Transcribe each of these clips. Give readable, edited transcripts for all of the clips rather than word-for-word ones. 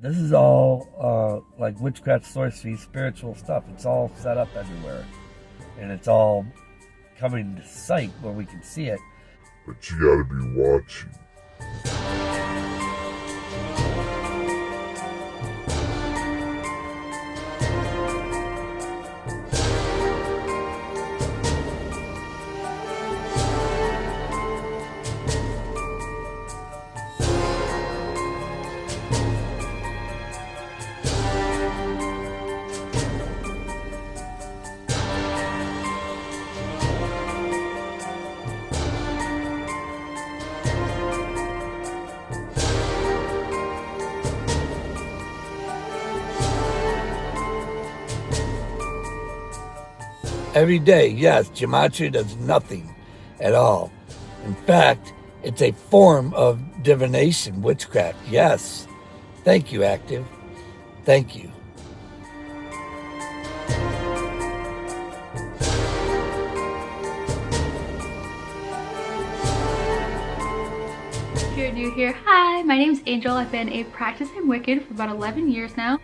This is all like witchcraft, sorcery, spiritual stuff. It's all set up everywhere. And it's all coming to sight where we can see it. But you gotta be watching. Every day, yes, gematria does nothing at all. In fact, it's a form of divination, witchcraft. Yes. Thank you, Active. Thank you. If you're new here, hi, my name's Angel. I've been a practicing Wiccan for about 11 years now.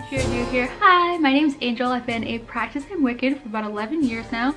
If you're new here, hi, my name's Angel. I've been a practicing Wiccan for about 11 years now.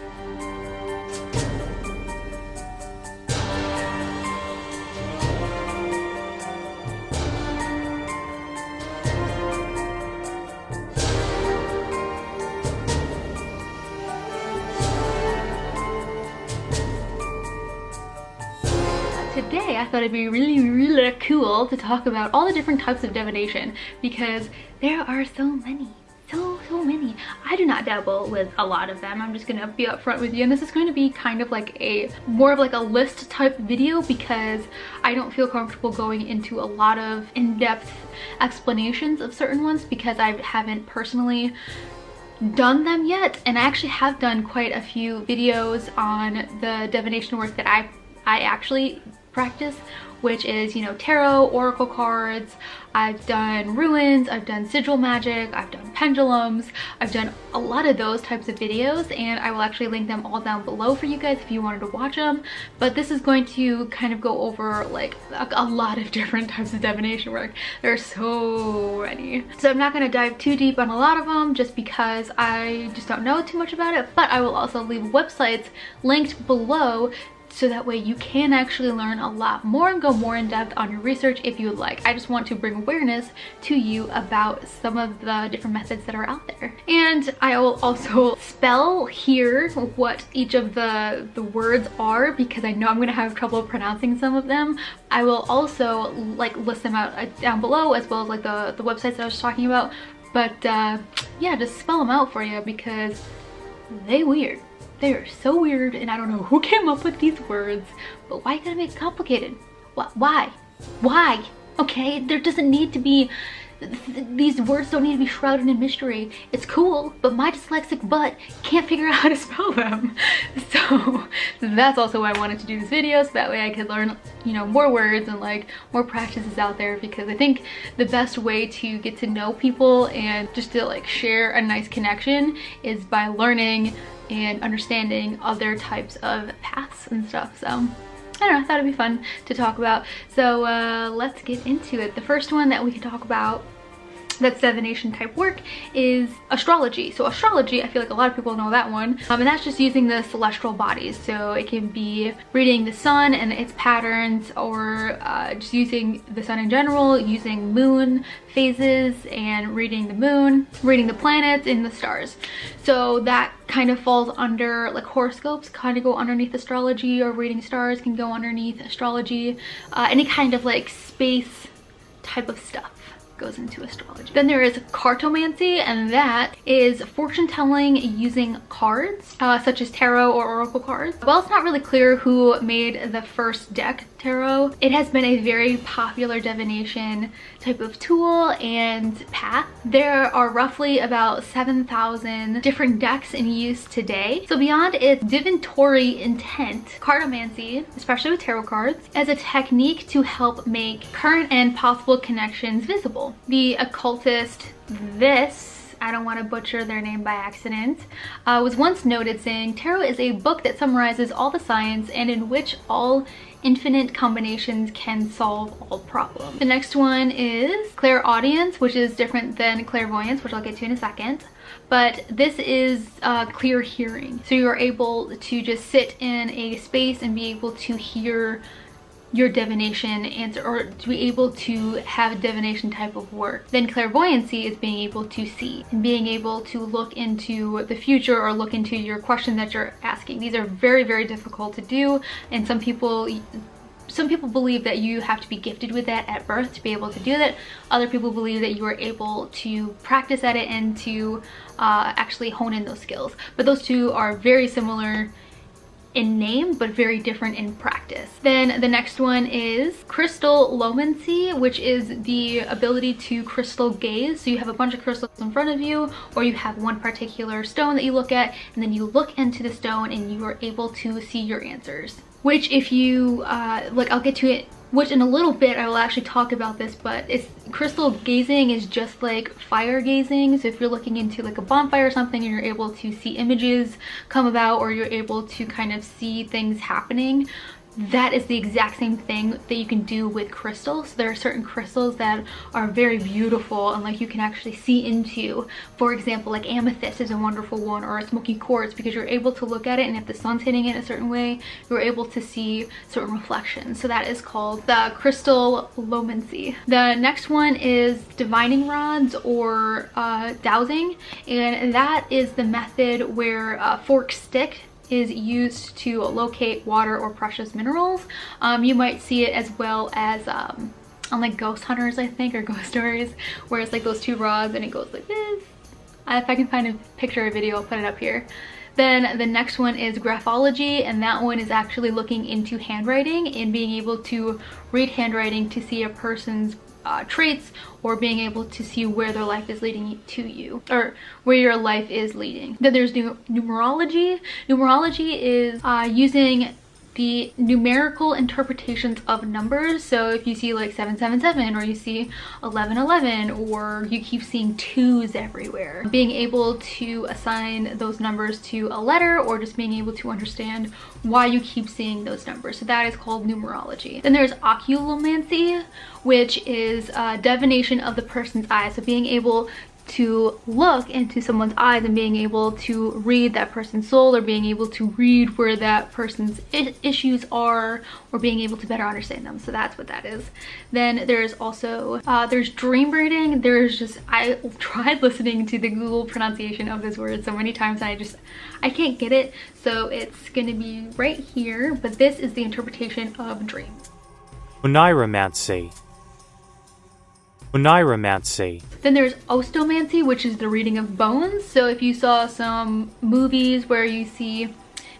Today I thought it'd be really cool to talk about all the different types of divination because there are so many. So many. I do not dabble with a lot of them. I'm just gonna be upfront with you, and this is going to be kind of like more of like a list type video because I don't feel comfortable going into a lot of in-depth explanations of certain ones because I haven't personally done them yet, and I actually have done quite a few videos on the divination work that I actually practice, which is, you know, tarot, oracle cards. I've done ruins, I've done sigil magic, I've done pendulums, I've done a lot of those types of videos, and I will actually link them all down below for you guys if you wanted to watch them. But this is going to kind of go over like a lot of different types of divination work. There are so many. So I'm not going to dive too deep on a lot of them just because I just don't know too much about it, but I will also leave websites linked below so that way you can actually learn a lot more and go more in depth on your research if you would like. I just want to bring awareness to you about some of the different methods that are out there. And I will also spell here what each of the words are because I know I'm gonna have trouble pronouncing some of them. I will also like list them out down below as well as like the websites that I was talking about. But yeah, just spell them out for you because they weird. They are so weird, and I don't know who came up with these words, but why gotta make it complicated? Why? Why? Okay, there doesn't need to be, these words don't need to be shrouded in mystery. It's cool, but my dyslexic butt can't figure out how to spell them. So that's also why I wanted to do this video, so that way I could learn, you know, more words and like more practices out there, because I think the best way to get to know people and just to like share a nice connection is by learning and understanding other types of paths and stuff. So I don't know, I thought it'd be fun to talk about. So let's get into it. The first one that we can talk about that's divination type work is astrology. So astrology, I feel like a lot of people know that one, and that's just using the celestial bodies. So it can be reading the sun and its patterns, or just using the sun in general, using moon phases and reading the moon, reading the planets and the stars. So that kind of falls under like horoscopes, kind of go underneath astrology, or reading stars can go underneath astrology. Any kind of like space type of stuff goes into astrology. Then there is cartomancy, and that is fortune telling using cards, such as tarot or oracle cards. While it's not really clear who made the first deck tarot, it has been a very popular divination type of tool and path. There are roughly about 7,000 different decks in use today. So beyond its divinatory intent, cartomancy, especially with tarot cards, as a technique to help make current and possible connections visible. The occultist, I don't want to butcher their name by accident, was once noted saying, "Tarot is a book that summarizes all the science and in which all infinite combinations can solve all problems." The next one is clairaudience, which is different than clairvoyance, which I'll get to in a second. But this is clear hearing. So you're able to just sit in a space and be able to hear your divination answer, or to be able to have divination type of work. Then clairvoyancy is being able to see and being able to look into the future or look into your question that you're asking. These are very, very difficult to do, and some people believe that you have to be gifted with that at birth to be able to do that. Other people believe that you are able to practice at it and to actually hone in those skills. But those two are very similar in name, but very different in practice. Then the next one is crystallomancy, which is the ability to crystal gaze. So you have a bunch of crystals in front of you, or you have one particular stone that you look at, and then you look into the stone and you are able to see your answers. Which, if you I'll get to it, which in a little bit I will actually talk about this, but crystal gazing is just like fire gazing. So if you're looking into like a bonfire or something and you're able to see images come about, or you're able to kind of see things happening, that is the exact same thing that you can do with crystals. So there are certain crystals that are very beautiful and like you can actually see into. For example, like amethyst is a wonderful one, or a smoky quartz, because you're able to look at it, and if the sun's hitting it a certain way, you're able to see certain reflections. So that is called the crystallomancy. The next one is divining rods, or dowsing, and that is the method where a forked stick is used to locate water or precious minerals. You might see it as well as on like Ghost Hunters, I think, or Ghost Stories, where it's like those two rods and it goes like this. If I can find a picture or video, I'll put it up here. Then the next one is graphology, and that one is actually looking into handwriting and being able to read handwriting to see a person's traits, or being able to see where their life is leading to you, or where your life is leading. Then there's numerology. Numerology is using the numerical interpretations of numbers. So if you see like 777, or you see 1111, or you keep seeing twos everywhere, being able to assign those numbers to a letter, or just being able to understand why you keep seeing those numbers. So that is called numerology. Then there's oculomancy, which is divination of the person's eyes. So being able to look into someone's eyes and being able to read that person's soul, or being able to read where that person's issues are, or being able to better understand them. So that's what that is. Then there's also there's dream reading. I tried listening to the Google pronunciation of this word so many times and I can't get it, so it's gonna be right here, but this is the interpretation of dreams. Oneiromancy. Oneiromancy. Then there's ostomancy, which is the reading of bones. So if you saw some movies where you see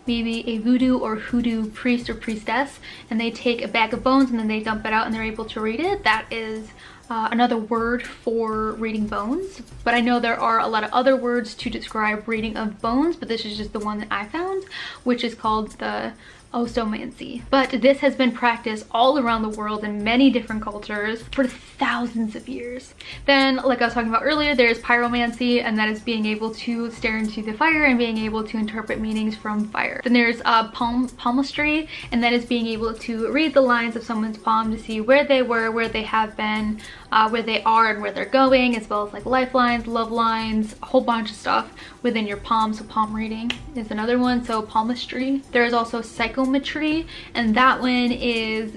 maybe a voodoo or hoodoo priest or priestess, and they take a bag of bones and then they dump it out and they're able to read it, that is another word for reading bones. But I know there are a lot of other words to describe reading of bones, but this is just the one that I found, which is called the ostomancy. But this has been practiced all around the world in many different cultures for thousands of years. Then, like I was talking about earlier, there's pyromancy, and that is being able to stare into the fire and being able to interpret meanings from fire. Then there's palmistry, and that is being able to read the lines of someone's palm to see where they were, where they have been, where they are, and where they're going, as well as like lifelines, love lines, a whole bunch of stuff within your palm. So palm reading is another one. So palmistry. There is also psychometry, and that one is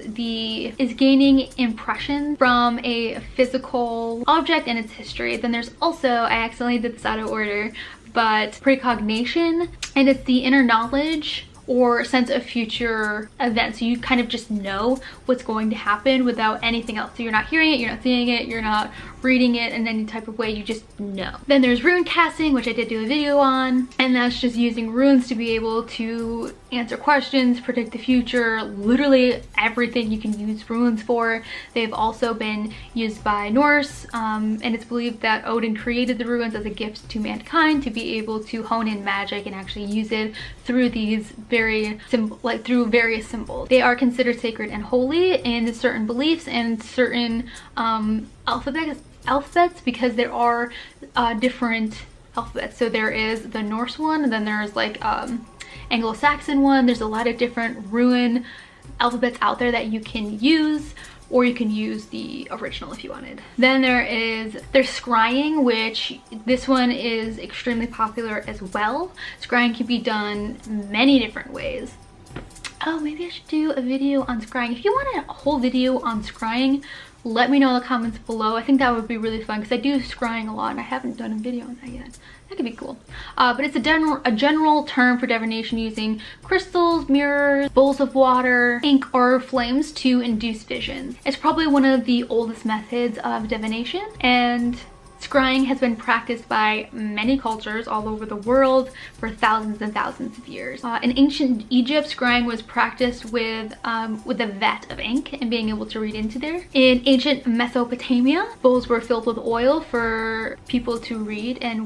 gaining impressions from a physical object and its history. Then there's also, I accidentally did this out of order, but precognition, and it's the inner knowledge or sense of future events. So you kind of just know what's going to happen without anything else. So you're not hearing it, you're not seeing it, you're not reading it in any type of way, you just know. Then there's rune casting, which I did do a video on, and that's just using runes to be able to answer questions, predict the future, literally everything you can use runes for. They've also been used by Norse, and it's believed that Odin created the runes as a gift to mankind to be able to hone in magic and actually use it through these through various symbols. They are considered sacred and holy in certain beliefs and certain alphabets, because there are different alphabets. So there is the Norse one, and then there's like Anglo-Saxon one. There's a lot of different rune alphabets out there that you can use, or you can use the original if you wanted. Then there's scrying, which this one is extremely popular as well. Scrying can be done many different ways. Oh, maybe I should do a video on scrying. If you want a whole video on scrying, let me know in the comments below. I think that would be really fun because I do scrying a lot and I haven't done a video on that yet. That could be cool. But it's a general term for divination using crystals, mirrors, bowls of water, ink, or flames to induce visions. It's probably one of the oldest methods of divination, and scrying has been practiced by many cultures all over the world for thousands and thousands of years. In ancient Egypt, scrying was practiced with a vat of ink and being able to read into there. In ancient Mesopotamia, bowls were filled with oil for people to read and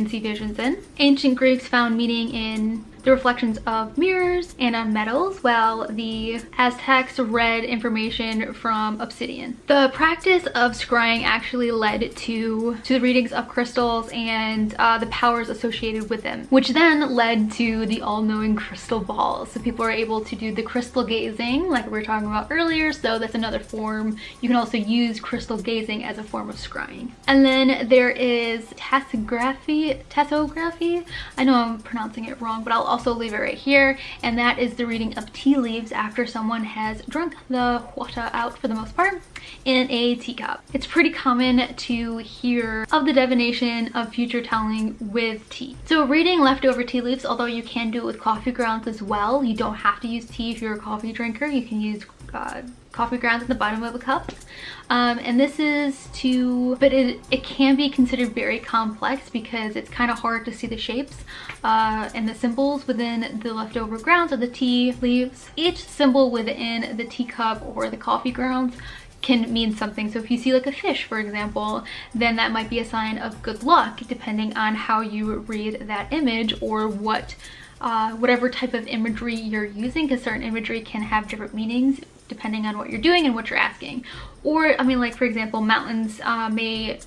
see visions in. Ancient Greeks found meaning in the reflections of mirrors and on metals, while the Aztecs read information from obsidian. The practice of scrying actually led to the readings of crystals and the powers associated with them, which then led to the all-knowing crystal balls. So people are able to do the crystal gazing like we were talking about earlier, so that's another form. You can also use crystal gazing as a form of scrying. And then there is tassography. I know I'm pronouncing it wrong, but I'll also leave it right here, and that is the reading of tea leaves after someone has drunk the water out, for the most part, in a teacup. It's pretty common to hear of the divination of future telling with tea. So reading leftover tea leaves, although you can do it with coffee grounds as well. You don't have to use tea if you're a coffee drinker. You can use coffee grounds at the bottom of a cup, and this is but it can be considered very complex because it's kind of hard to see the shapes and the symbols within the leftover grounds or the tea leaves. Each symbol within the teacup or the coffee grounds can mean something. So if you see like a fish, for example, then that might be a sign of good luck, depending on how you read that image or whatever type of imagery you're using, because certain imagery can have different meanings depending on what you're doing and what you're asking. Or, I mean, like for example, mountains may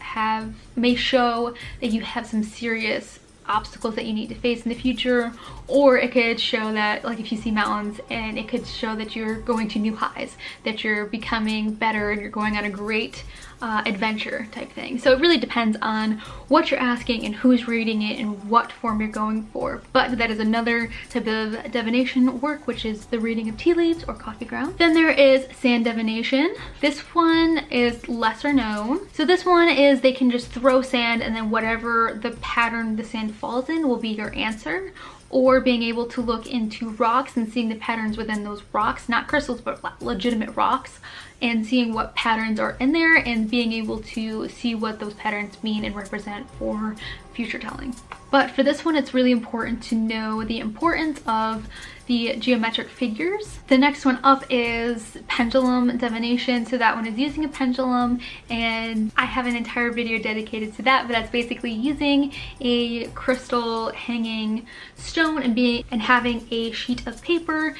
show that you have some serious obstacles that you need to face in the future, or it could show that, like if you see mountains, and it could show that you're going to new highs, that you're becoming better and you're going on a great adventure type thing. So it really depends on what you're asking and who's reading it and what form you're going for. But that is another type of divination work, which is the reading of tea leaves or coffee grounds. Then there is sand divination. This one is lesser known. So this one is they can just throw sand, and then whatever the pattern the sand falls in will be your answer. Or being able to look into rocks and seeing the patterns within those rocks, not crystals but legitimate rocks, and seeing what patterns are in there and being able to see what those patterns mean and represent for future telling. But for this one, it's really important to know the importance of the geometric figures. The next one up is pendulum divination. So that one is using a pendulum, and I have an entire video dedicated to that, but that's basically using a crystal hanging stone and having a sheet of paper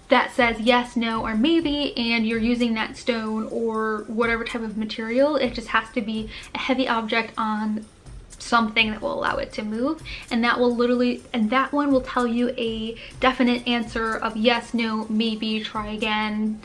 that says yes, no, or maybe, and you're using that stone or whatever type of material. It just has to be a heavy object on something that will allow it to move, and that one will tell you a definite answer of yes, no, maybe, try again,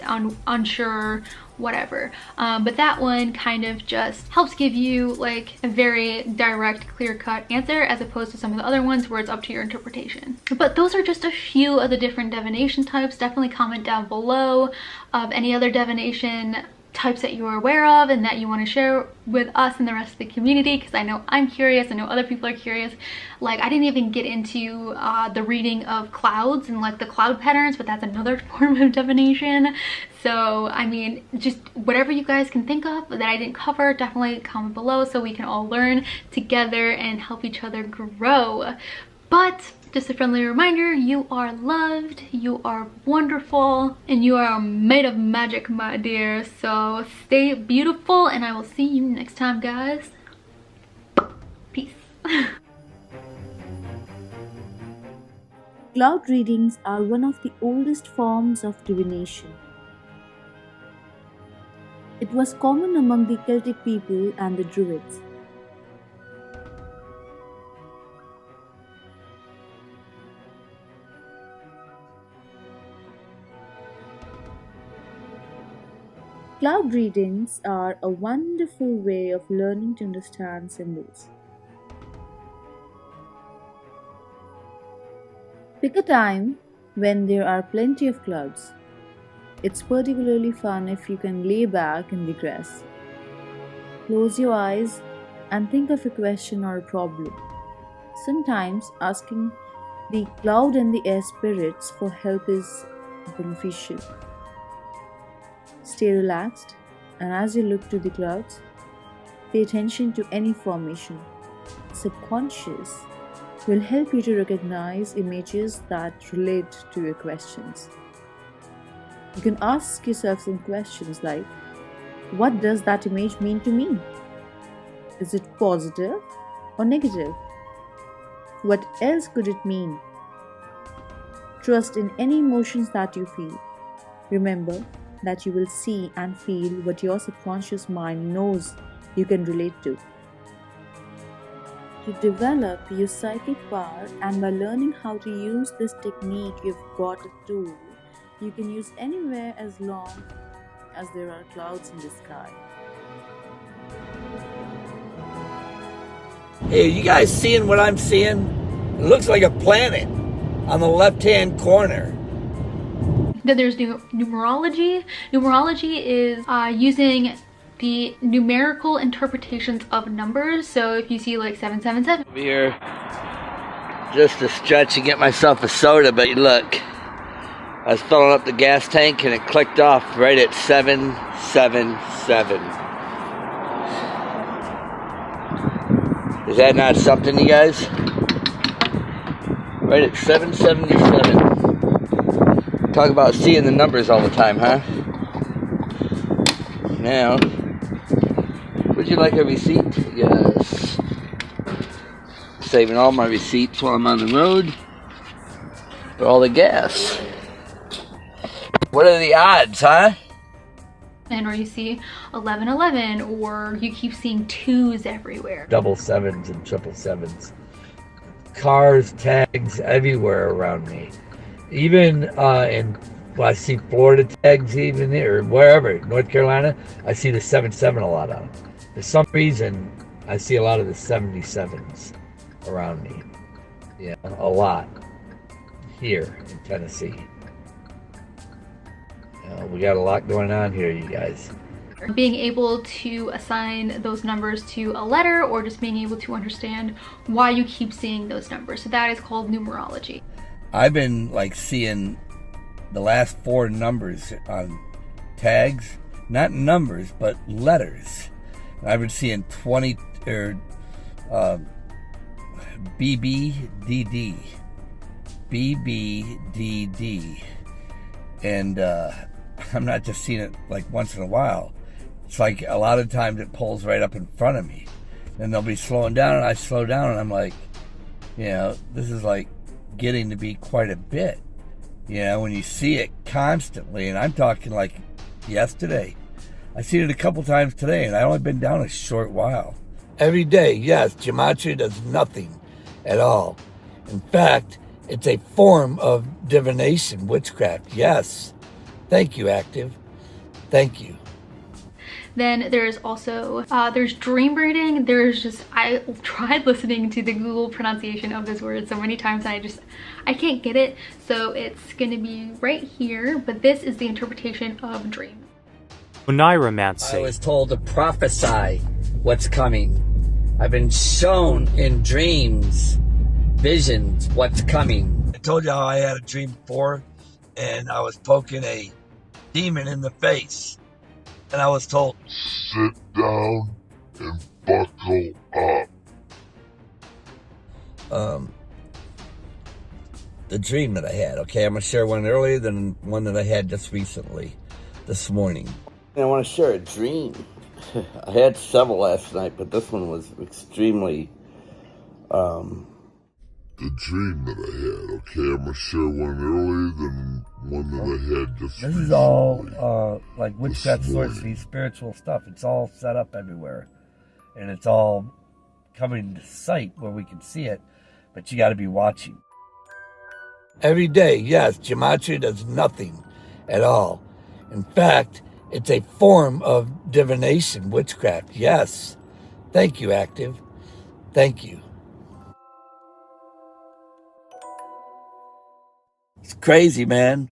unsure, whatever. But that one kind of just helps give you like a very direct, clear-cut answer, as opposed to some of the other ones where it's up to your interpretation. But those are just a few of the different divination types. Definitely comment down below of any other divination types that you're aware of and that you want to share with us and the rest of the community, because I know I'm curious, I know other people are curious. Like, I didn't even get into the reading of clouds and like the cloud patterns, but that's another form of divination. So I mean, just whatever you guys can think of that I didn't cover, definitely comment below so we can all learn together and help each other grow. But just a friendly reminder, you are loved, you are wonderful, and you are made of magic, my dear. So stay beautiful, and I will see you next time, guys. Peace. Cloud readings are one of the oldest forms of divination. It was common among the Celtic people and the Druids. Cloud readings are a wonderful way of learning to understand symbols. Pick a time when there are plenty of clouds. It's particularly fun if you can lay back in the grass. Close your eyes and think of a question or a problem. Sometimes asking the cloud and the air spirits for help is beneficial. Stay relaxed, and as you look to the clouds, pay attention to any formation. Subconscious will help you to recognize images that relate to your questions. You can ask yourself some questions like, what does that image mean to me? Is it positive or negative? What else could it mean? Trust in any emotions that you feel. Remember that you will see and feel what your subconscious mind knows you can relate to. You develop your psychic power, and by learning how to use this technique, you've got a tool you can use anywhere as long as there are clouds in the sky. Hey, you guys seeing what I'm seeing? It looks like a planet on the left-hand corner. Then there's numerology. Numerology is using the numerical interpretations of numbers. So if you see like 777 Over here, just to stretch and get myself a soda, but look, I was filling up the gas tank and it clicked off right at 777. Is that not something, you guys? Right at 777. Talk about seeing the numbers all the time, huh? Now, would you like a receipt? Yes. Saving all my receipts while I'm on the road for all the gas. What are the odds, huh? and or you see 1111, or you keep seeing twos everywhere. Double sevens and triple sevens. Cars, tags everywhere around me. Even I see Florida tags even there, or wherever, North Carolina, I see the 77 a lot on them. For some reason, I see a lot of the 77s around me. Yeah, a lot here in Tennessee. We got a lot going on here, you guys. Being able to assign those numbers to a letter, or just being able to understand why you keep seeing those numbers. So that is called numerology. I've been like seeing the last 4 numbers on tags, not numbers, but letters. I've been seeing 20 or BBDD, BBDD, and I'm not just seeing it like once in a while. It's like a lot of times it pulls right up in front of me. Then they'll be slowing down and I slow down and I'm like, you know, this is like getting to be quite a bit. You know, when you see it constantly, and I'm talking like yesterday. I seen it a couple times today and I've only been down a short while. Every day, yes, gematria does nothing at all. In fact, it's a form of divination, witchcraft, yes. Thank you, Active. Thank you. Then there's also, there's dream reading. I tried listening to the Google pronunciation of this word so many times and I can't get it. So it's gonna be right here, but this is the interpretation of dreams. I Oniromancy. was told to prophesy what's coming. I've been shown in dreams, visions, what's coming. I told you how I had a dream before, and I was poking a demon in the face. And I was told, Sit down and buckle up. the dream that I had, okay? I'm going to share one earlier than one that I had just recently, this morning. And I want to share a dream. I had several last night, but this one was extremely, The dream that I had, okay? I'm gonna share one earlier than one that I had just This is recently. all like witchcraft, This morning. sorcery, spiritual stuff. It's all set up everywhere. And it's all coming to sight where we can see it, but you got to be watching. Every day, yes, gematria does nothing at all. In fact, it's a form of divination, witchcraft. Yes. Thank you, Active. Thank you. It's crazy, man.